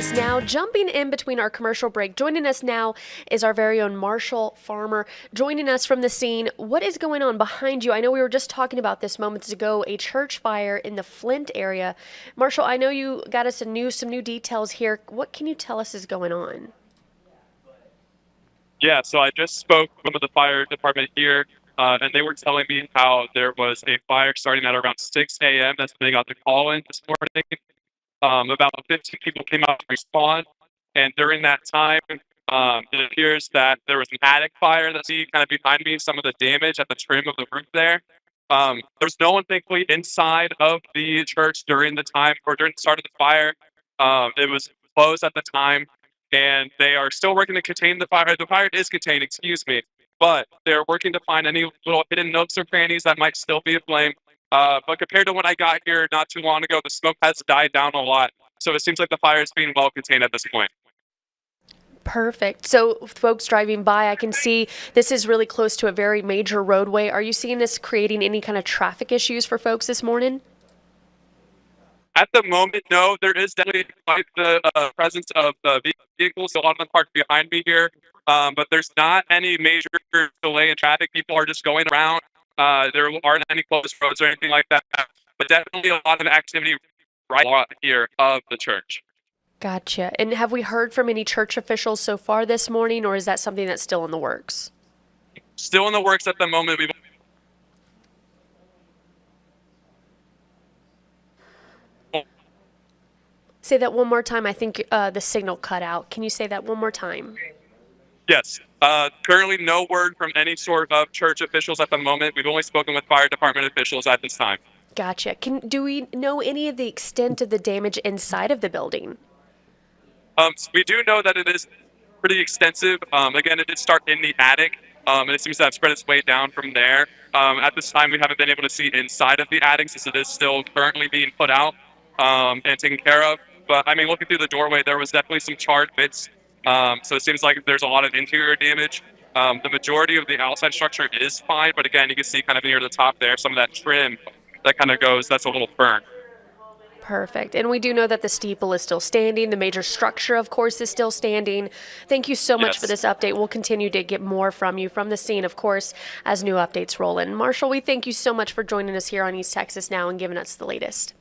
Now, jumping in between our commercial break, joining us now is our very own Marshall Farmer, joining us from the scene. What is going on behind you? I know we were just talking about this moments ago, a church fire in the Flint area. Marshall, I know you got us some new details here. What can you tell us is going on? Yeah, so I just spoke with the fire department here, and they were telling me how there was a fire starting at around 6 a.m. That's when they got the call in this morning. About 15 people came out to respond, and during that time, it appears that there was an attic fire that's kind of behind me, some of the damage at the trim of the roof there. There's no one, thankfully, inside of the church during the time or during the start of the fire. It was closed at the time, and they are still working to contain the fire. The fire is contained, excuse me, but they're working to find any little hidden nooks or crannies that might still be aflame. But compared to when I got here not too long ago, the smoke has died down a lot. So it seems like the fire is being well contained at this point. Perfect. So, folks driving by, I can see this is really close to a very major roadway. Are you seeing this creating any kind of traffic issues for folks this morning? At the moment, no, there is definitely quite the presence of vehicles. So a lot of them parked behind me here, but there's not any major delay in traffic. People are just going around. There aren't any closed roads or anything like that. But definitely a lot of activity right here of the church. Gotcha. And have we heard from any church officials so far this morning, or is that something that's still in the works? Still in the works at the moment. We've Say that one more time. I think the signal cut out. Can you say that one more time? Yes. Currently, no word from any sort of church officials at the moment. We've only spoken with fire department officials at this time. Gotcha. Do we know any of the extent of the damage inside of the building? So we do know that it is pretty extensive. Again, it did start in the attic, and it seems to have spread its way down from there. At this time, we haven't been able to see inside of the attic since it is still currently being put out and taken care of. But I mean, looking through the doorway, there was definitely some charred bits. So it seems like there's a lot of interior damage. The majority of the outside structure is fine, but again, you can see kind of near the top there, some of that trim that kind of goes, that's a little burnt. Perfect. And we do know that the steeple is still standing. The major structure, of course, is still standing. Thank you so much for Yes. this update. We'll continue to get more from you from the scene, of course, as new updates roll in. Marshall, we thank you so much for joining us here on East Texas Now and giving us the latest.